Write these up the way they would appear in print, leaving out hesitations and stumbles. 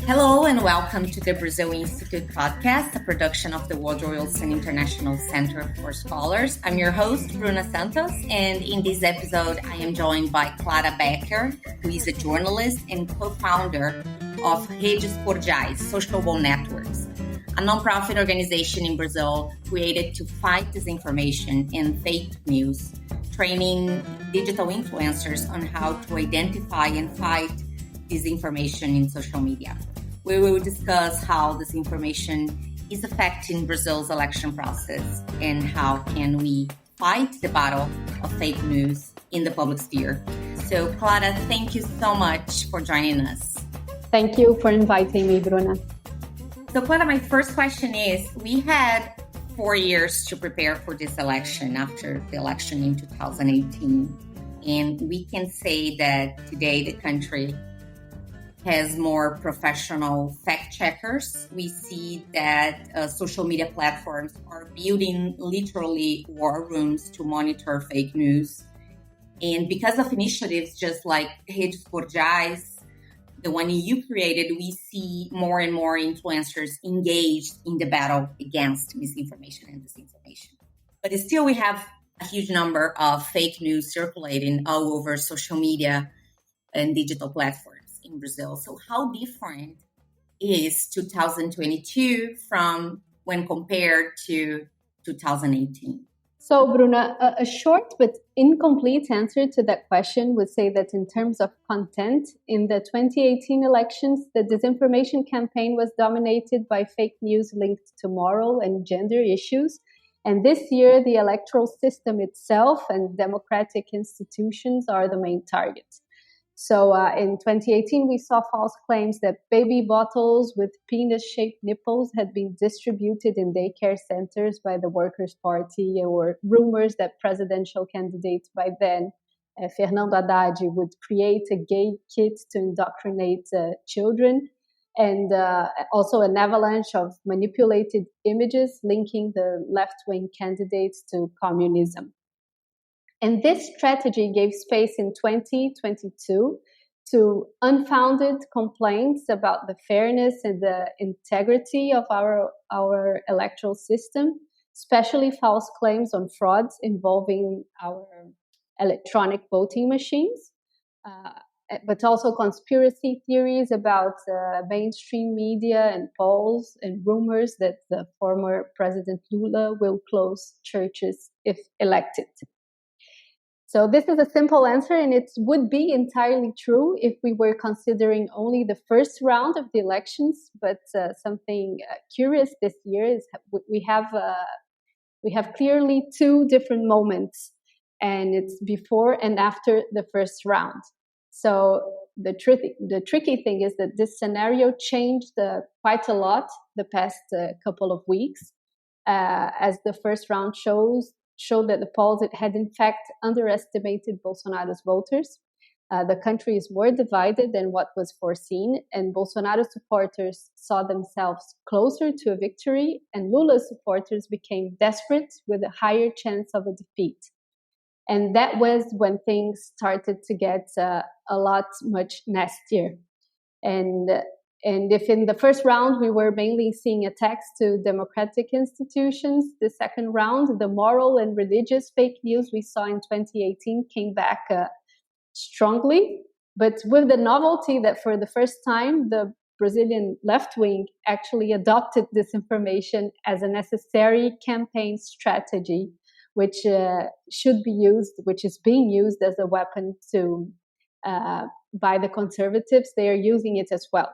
Hello and welcome to the Brazil Institute podcast, a production of the Woodrow Wilson International Center for Scholars. I'm your host, Bruna Santos, and in this episode, I am joined by Clara Becker, who is a journalist and co-founder of Redes Cordiais, Social Networks, a nonprofit organization in Brazil created to fight disinformation and fake news, training digital influencers on how to identify and fight disinformation in social media. We will discuss how disinformation is affecting Brazil's election process and how can we fight the battle of fake news in the public sphere. So, Clara, thank you so much for joining us. Thank you for inviting me, Bruna. So, Clara, my first question is, we had 4 years to prepare for this election after the election in 2018. And we can say that today the country has more professional fact checkers. We see that social media platforms are building literally war rooms to monitor fake news. And because of initiatives just like Redes Cordiais, the one you created, we see more and more influencers engaged in the battle against misinformation and disinformation. But still, we have a huge number of fake news circulating all over social media and digital platforms in Brazil. So how different is 2022 from when compared to 2018? So, Bruna, a short but incomplete answer to that question would say that in terms of content, in the 2018 elections, the disinformation campaign was dominated by fake news linked to moral and gender issues. And this year, the electoral system itself and democratic institutions are the main targets. So in 2018, we saw false claims that baby bottles with penis-shaped nipples had been distributed in daycare centers by the Workers' Party, or rumors that presidential candidate by then, Fernando Haddad, would create a gay kit to indoctrinate children, and also an avalanche of manipulated images linking the left-wing candidates to communism. And this strategy gave space in 2022 to unfounded complaints about the fairness and the integrity of our electoral system, especially false claims on frauds involving our electronic voting machines, but also conspiracy theories about mainstream media and polls and rumors that the former President Lula will close churches if elected. So this is a simple answer, and it would be entirely true if we were considering only the first round of the elections. But something curious this year is we have clearly two different moments, and it's before and after the first round. So the tricky thing is that this scenario changed quite a lot the past couple of weeks, as the first round showed that the polls had in fact underestimated Bolsonaro's voters. The country is more divided than what was foreseen, and Bolsonaro supporters saw themselves closer to a victory, and Lula's supporters became desperate with a higher chance of a defeat. And that was when things started to get a lot much nastier. And if in the first round we were mainly seeing attacks to democratic institutions, the second round, the moral and religious fake news we saw in 2018 came back strongly, but with the novelty that for the first time, the Brazilian left wing actually adopted disinformation as a necessary campaign strategy, which should be used, which is being used as a weapon by the conservatives. They are using it as well.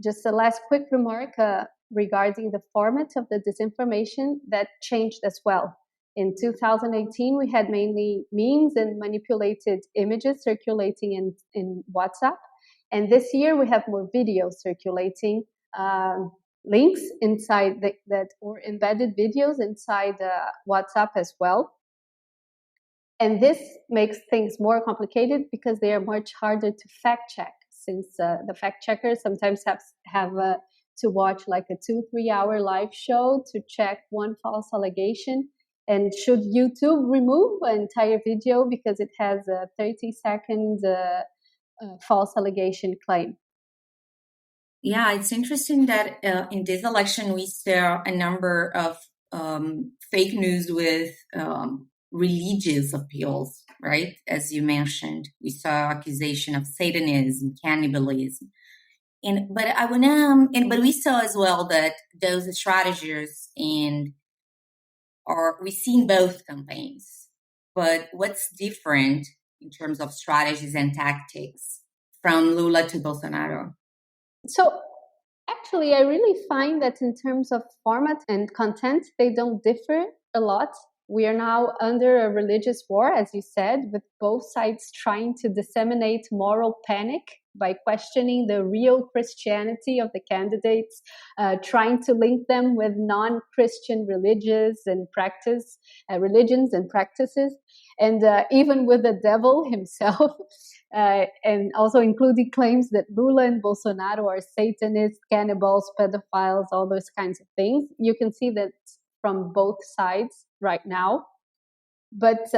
Just a last quick remark regarding the format of the disinformation that changed as well. In 2018, we had mainly memes and manipulated images circulating in WhatsApp. And this year, we have more videos circulating, links inside that or embedded videos inside WhatsApp as well. And this makes things more complicated because they are much harder to fact check, since the fact checkers sometimes have to watch like a 2-3 hour live show to check one false allegation. And should YouTube remove an entire video because it has a 30-second false allegation claim? Yeah, it's interesting that in this election we saw a number of fake news with religious appeals, right? As you mentioned, we saw accusation of Satanism, cannibalism, but we saw as well that those strategies and are we see in both campaigns. But what's different in terms of strategies and tactics from Lula to Bolsonaro? So actually, I really find that in terms of format and content, they don't differ a lot. We are now under a religious war, as you said, with both sides trying to disseminate moral panic by questioning the real Christianity of the candidates, trying to link them with non-Christian religions and practices, and even with the devil himself. And also including claims that Lula and Bolsonaro are Satanists, cannibals, pedophiles, all those kinds of things. You can see that from both sides right now. But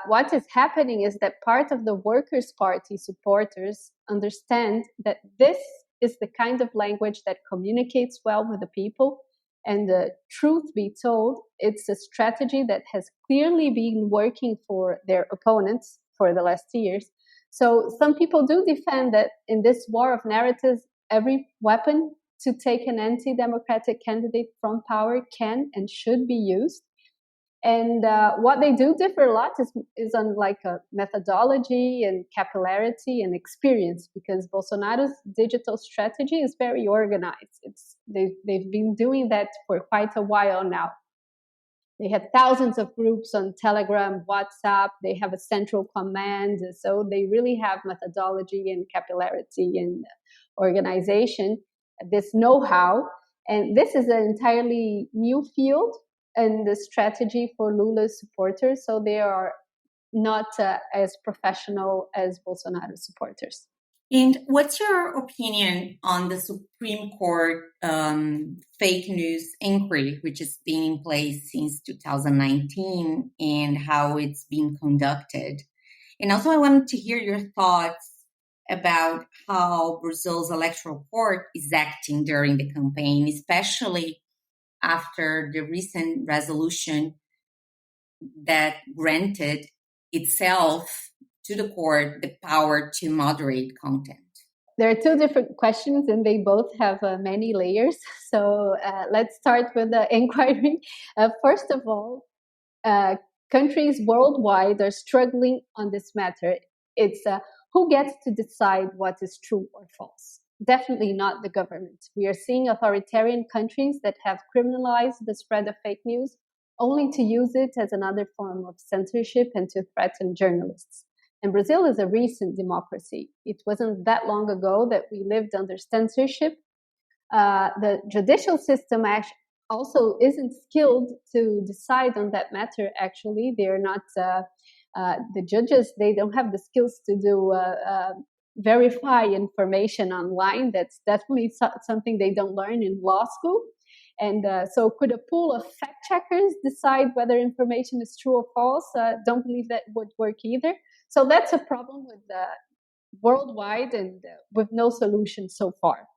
what is happening is that part of the Workers' Party supporters understand that this is the kind of language that communicates well with the people. And truth be told, it's a strategy that has clearly been working for their opponents for the last years. So some people do defend that in this war of narratives, every weapon to take an anti-democratic candidate from power can and should be used. And what they do differ a lot is on like a methodology and capillarity and experience, because Bolsonaro's digital strategy is very organized. They've been doing that for quite a while now. They have thousands of groups on Telegram, WhatsApp. They have a central command. So they really have methodology and capillarity and organization, this know-how. And this is an entirely new field and the strategy for Lula's supporters. So they are not as professional as Bolsonaro's supporters. And what's your opinion on the Supreme Court fake news inquiry, which has been in place since 2019, and how it's being conducted? And also, I wanted to hear your thoughts about how Brazil's electoral court is acting during the campaign, especially after the recent resolution that granted itself to the court the power to moderate content. There are two different questions and they both have many layers. So let's start with the inquiry. First of all, countries worldwide are struggling on this matter. It's who gets to decide what is true or false? Definitely not the government. We are seeing authoritarian countries that have criminalized the spread of fake news only to use it as another form of censorship and to threaten journalists. And Brazil is a recent democracy. It wasn't that long ago that we lived under censorship. The judicial system also isn't skilled to decide on that matter, actually. They're not, the judges, they don't have the skills to do verify information online. That's definitely something they don't learn in law school. And so could a pool of fact checkers decide whether information is true or false? Don't believe that would work either. So that's a problem with worldwide and with no solution so far.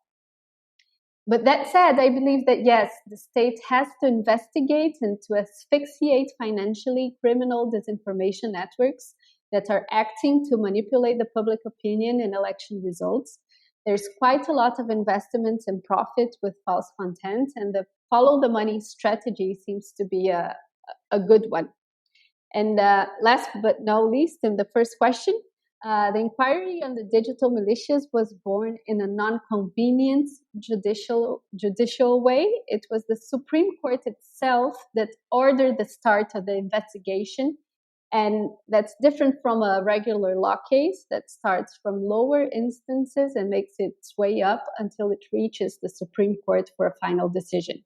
But that said, I believe that yes, the state has to investigate and to asphyxiate financially criminal disinformation networks that are acting to manipulate the public opinion in election results. There's quite a lot of investments and profit with false content, and the follow the money strategy seems to be a good one. And last but not least, in the first question, the inquiry on the digital militias was born in a non-convenient judicial way. It was the Supreme Court itself that ordered the start of the investigation. And that's different from a regular law case that starts from lower instances and makes its way up until it reaches the Supreme Court for a final decision.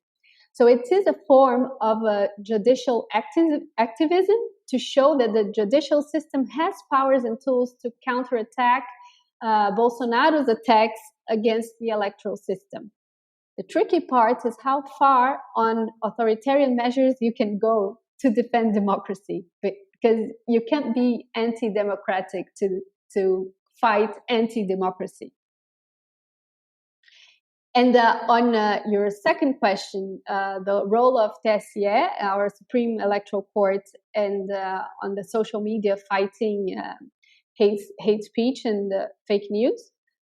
So it is a form of a judicial activism to show that the judicial system has powers and tools to counterattack Bolsonaro's attacks against the electoral system. The tricky part is how far on authoritarian measures you can go to defend democracy, because you can't be anti-democratic to fight anti-democracy. And on your second question, the role of TSE, our Supreme Electoral Court, and on the social media fighting hate speech and fake news,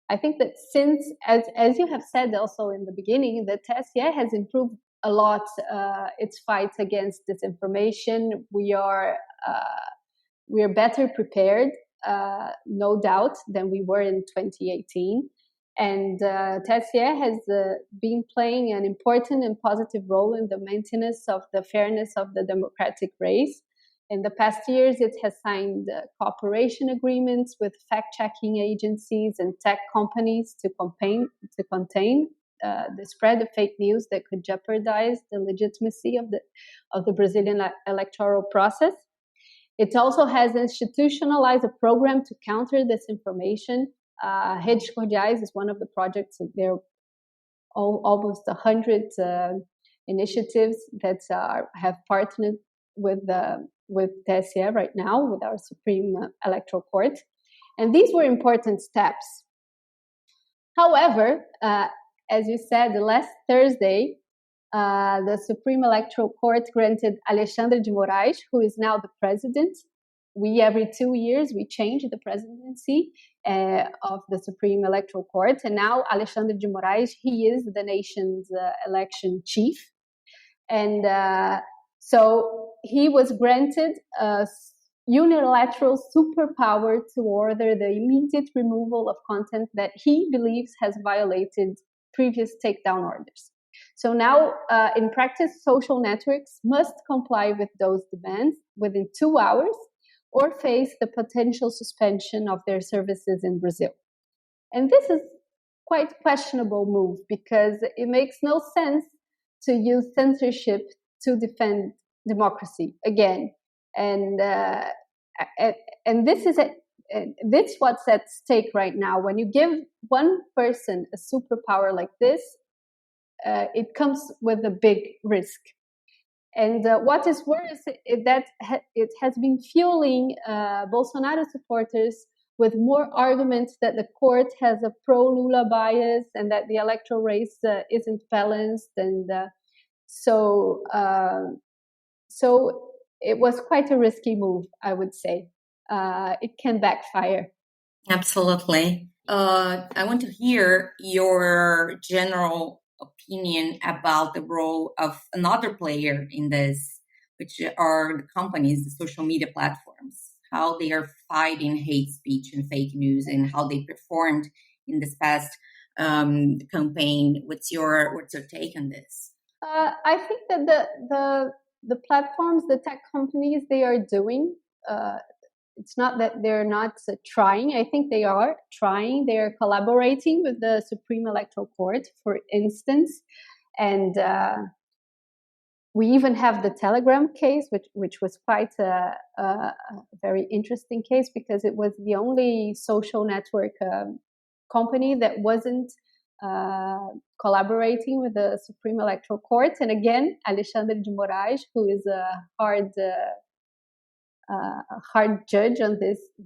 I think that since, as you have said also in the beginning, the TSE has improved a lot its fight against disinformation. We are better prepared, no doubt, than we were in 2018. And TSE has been playing an important and positive role in the maintenance of the fairness of the democratic race. In the past years, it has signed cooperation agreements with fact-checking agencies and tech companies to contain the spread of fake news that could jeopardize the legitimacy of the Brazilian electoral process. It also has institutionalized a program to counter disinformation. Redes Cordiais is one of the projects. There are almost 100 initiatives that have partnered with TSE right now, with our Supreme Electoral Court. And these were important steps. However, as you said, last Thursday, the Supreme Electoral Court granted Alexandre de Moraes, who is now the president. Every 2 years, we change the presidency of the Supreme Electoral Court. And now Alexandre de Moraes, he is the nation's election chief. And so he was granted a unilateral superpower to order the immediate removal of content that he believes has violated previous takedown orders. So now, in practice, social networks must comply with those demands within 2 hours or face the potential suspension of their services in Brazil. And this is quite questionable move, because it makes no sense to use censorship to defend democracy again. And this is what's at stake right now. When you give one person a superpower like this, it comes with a big risk. And what is worse is that it has been fueling Bolsonaro supporters with more arguments that the court has a pro-Lula bias and that the electoral race isn't balanced. And so it was quite a risky move, I would say. It can backfire. Absolutely. I want to hear your general opinion about the role of another player in this, which are the companies, the social media platforms, how they are fighting hate speech and fake news, and how they performed in this past campaign. What's your take on this? I think that the platforms, the tech companies, they are doing. It's not that they're not trying. I think they are trying. They are collaborating with the Supreme Electoral Court, for instance. And we even have the Telegram case, which was quite a very interesting case, because it was the only social network company that wasn't collaborating with the Supreme Electoral Court. And again, Alexandre de Moraes, who is a hard judge on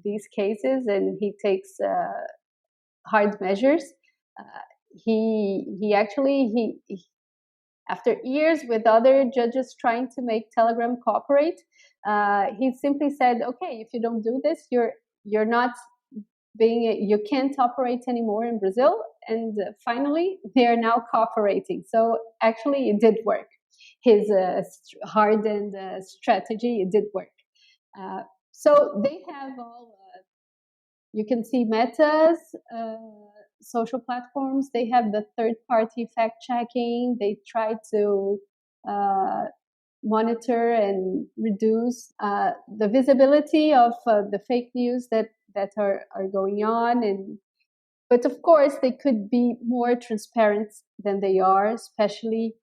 these cases, and he takes hard measures. He actually after years with other judges trying to make Telegram cooperate, he simply said, "Okay, if you don't do this, you're not you can't operate anymore in Brazil." And finally, they are now cooperating. So actually, it did work. His hardened strategy, it did work. So they have all, you can see Meta's social platforms, they have the third-party fact-checking, they try to monitor and reduce the visibility of the fake news that are going on. But of course, they could be more transparent than they are, especially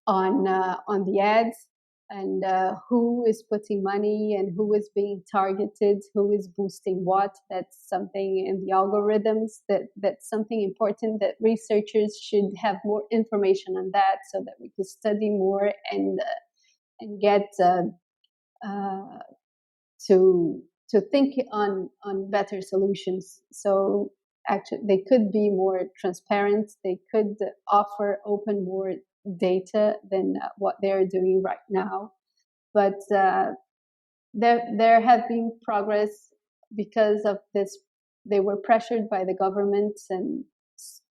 on the ads, and who is putting money and who is being targeted, who is boosting what. That's something in the algorithms, that's something important that researchers should have more information on that, so that we could study more and get to think on better solutions. So actually, they could be more transparent. They could offer open more data than what they're doing right now. But there have been progress because of this. They were pressured by the government and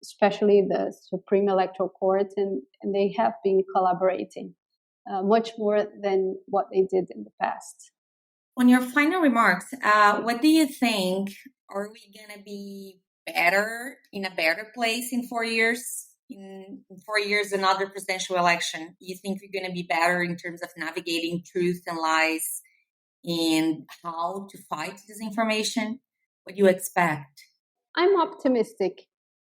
especially the Supreme Electoral Court, and they have been collaborating much more than what they did in the past. On your final remarks, what do you think? Are we going to be better, in a better place in 4 years? In 4 years, another presidential election. You think we're going to be better in terms of navigating truth and lies and how to fight disinformation? What do you expect? I'm optimistic.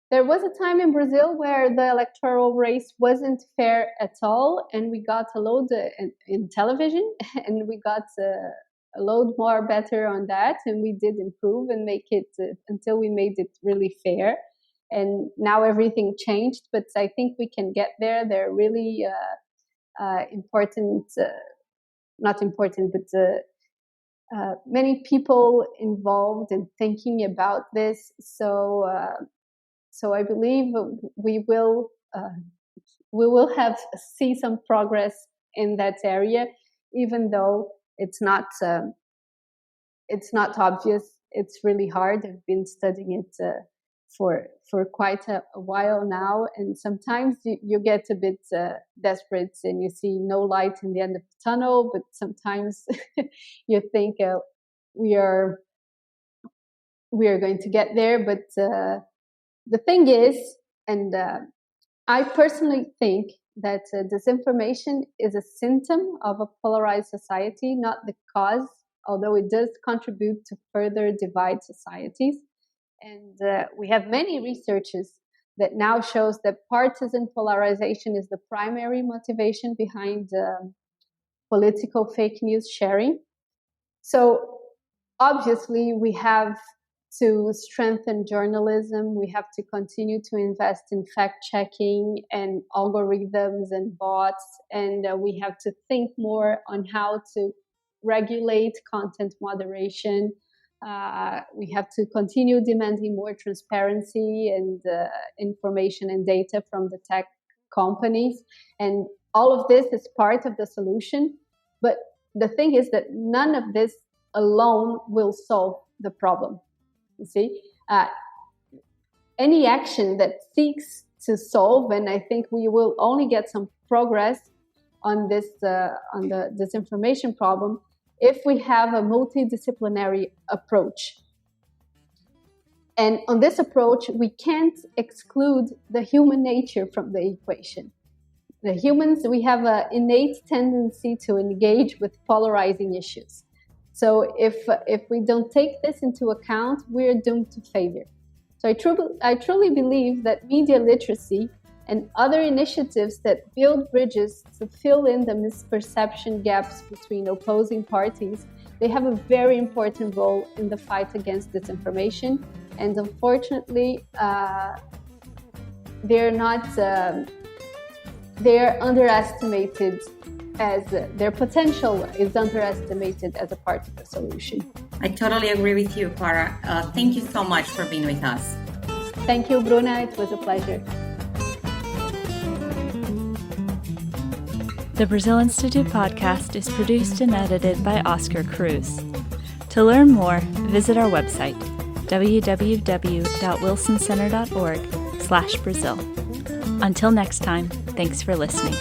There was a time in Brazil where the electoral race wasn't fair at all, and we got a load in television, and we got a load more better on that, and we did improve and make it until we made it really fair. And now everything changed, but I think we can get there. They're really important, not important, but many people involved in thinking about this. So I believe we will see some progress in that area, even though it's not obvious. It's really hard. I've been studying it for quite a while now, and sometimes you get a bit desperate and you see no light in the end of the tunnel. But sometimes you think we are going to get there. But the thing is, and I personally think that disinformation is a symptom of a polarized society, not the cause, although it does contribute to further divide societies. And we have many researches that now shows that partisan polarization is the primary motivation behind political fake news sharing. So obviously we have to strengthen journalism. We have to continue to invest in fact-checking and algorithms and bots. And we have to think more on how to regulate content moderation. We have to continue demanding more transparency and information and data from the tech companies. And all of this is part of the solution. But the thing is that none of this alone will solve the problem. You see, any action that seeks to solve, and I think we will only get some progress on this on the disinformation problem if we have a multidisciplinary approach. And on this approach, we can't exclude the human nature from the equation. The humans, we have an innate tendency to engage with polarizing issues. So if we don't take this into account, we're doomed to failure. So I truly believe that media literacy and other initiatives that build bridges to fill in the misperception gaps between opposing parties, they have a very important role in the fight against disinformation. And unfortunately, they're underestimated, as their potential is underestimated as a part of the solution. I totally agree with you, Clara. Thank you so much for being with us. Thank you, Bruna. It was a pleasure. The Brazil Institute podcast is produced and edited by Oscar Cruz. To learn more, visit our website, www.wilsoncenter.org/Brazil. Until next time, thanks for listening.